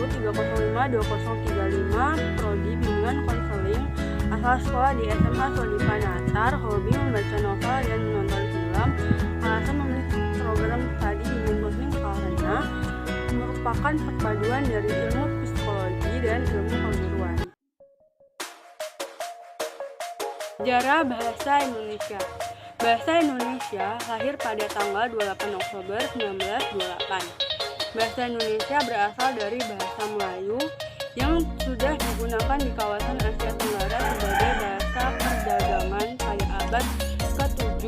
305-2035 Prodi Bimbingan Konseling asal sekolah di SMA Sodipa Natar, hobi membaca novel dan menonton film. Alasan memilih program studi bimbingan konseling karena merupakan perpaduan dari ilmu psikologi dan ilmu keguruan. Sejarah Bahasa Indonesia. Bahasa Indonesia lahir pada tanggal 28 Oktober 1928. Bahasa Indonesia berasal dari bahasa Melayu yang sudah digunakan di kawasan Asia Tenggara sebagai bahasa perdagangan pada abad ke-7.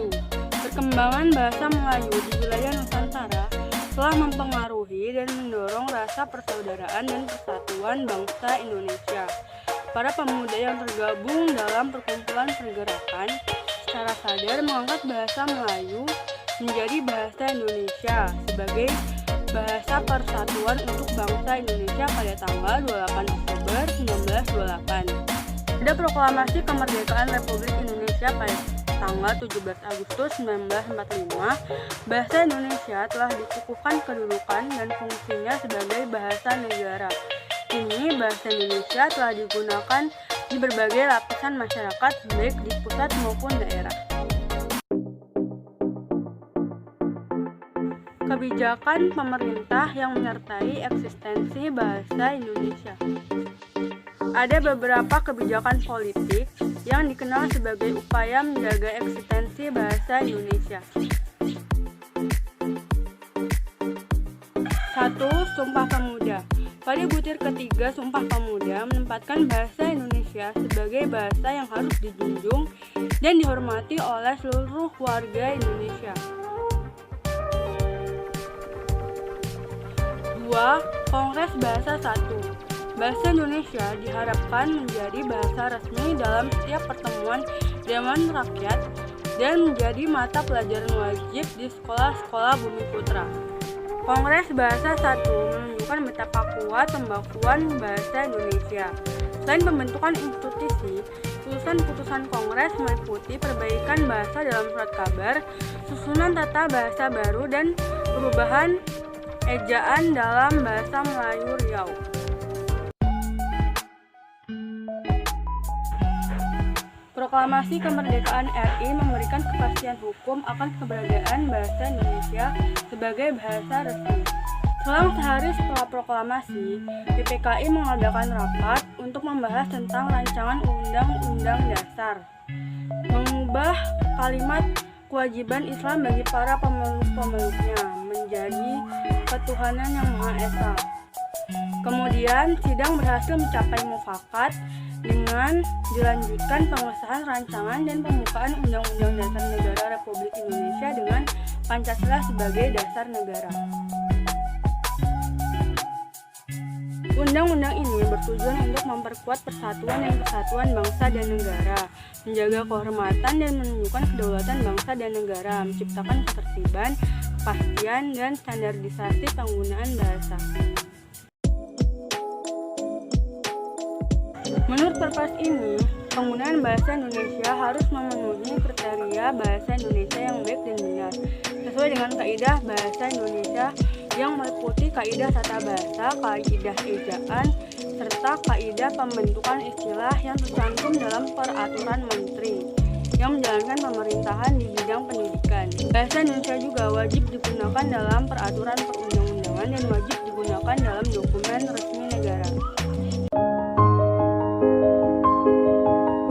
Perkembangan bahasa Melayu di wilayah Nusantara telah mempengaruhi dan mendorong rasa persaudaraan dan persatuan bangsa Indonesia. Para pemuda yang tergabung dalam perkumpulan pergerakan secara sadar mengangkat bahasa Melayu menjadi bahasa Indonesia sebagai bahasa persatuan untuk bangsa Indonesia pada tanggal 28 Oktober 1928. Ada proklamasi kemerdekaan Republik Indonesia pada tanggal 17 Agustus 1945, bahasa Indonesia telah dikukuhkan kedudukan dan fungsinya sebagai bahasa negara. Kini bahasa Indonesia telah digunakan di berbagai lapisan masyarakat baik di pusat maupun daerah. Kebijakan pemerintah yang menyertai eksistensi bahasa Indonesia. Ada beberapa kebijakan politik yang dikenal sebagai upaya menjaga eksistensi bahasa Indonesia. 1. Sumpah Pemuda. Pada butir ketiga Sumpah Pemuda menempatkan bahasa Indonesia sebagai bahasa yang harus dijunjung dan dihormati oleh seluruh warga Indonesia. 2. Kongres Bahasa 1. Bahasa Indonesia diharapkan menjadi bahasa resmi dalam setiap pertemuan Dewan Rakyat dan menjadi mata pelajaran wajib di sekolah-sekolah Bumi Putra. Kongres Bahasa 1 menunjukkan betapa kuat pembakuan bahasa Indonesia. Selain pembentukan institusi, putusan-putusan Kongres meliputi perbaikan bahasa dalam surat kabar, susunan tata bahasa baru, dan perubahan ejaan dalam bahasa Melayu Riau. Proklamasi Kemerdekaan RI memberikan kepastian hukum akan keberadaan bahasa Indonesia sebagai bahasa resmi. Selang sehari setelah proklamasi, PPKI mengadakan rapat untuk membahas tentang rancangan Undang-Undang Dasar, mengubah kalimat kewajiban Islam bagi para pemeluk-pemeluknya menjadi ketuhanan yang Maha Esa. Kemudian sidang berhasil mencapai mufakat dengan dilanjutkan pengesahan rancangan dan pembukaan Undang-Undang Dasar Negara Republik Indonesia dengan Pancasila sebagai dasar negara. Undang-undang ini bertujuan untuk memperkuat persatuan dan kesatuan bangsa dan negara, menjaga kehormatan dan menunjukkan kedaulatan bangsa dan negara, menciptakan ketertiban, kepastian, dan standarisasi penggunaan bahasa. Menurut Perpres ini, penggunaan bahasa Indonesia harus memenuhi kriteria bahasa Indonesia yang baik dan benar, sesuai dengan kaidah bahasa Indonesia yang meliputi kaidah tata bahasa, kaidah ejaan, serta kaidah pembentukan istilah yang tercantum dalam peraturan menteri yang menjalankan pemerintahan di bidang pendidikan. Bahasa Indonesia juga wajib digunakan dalam peraturan perundang-undangan dan wajib digunakan dalam dokumen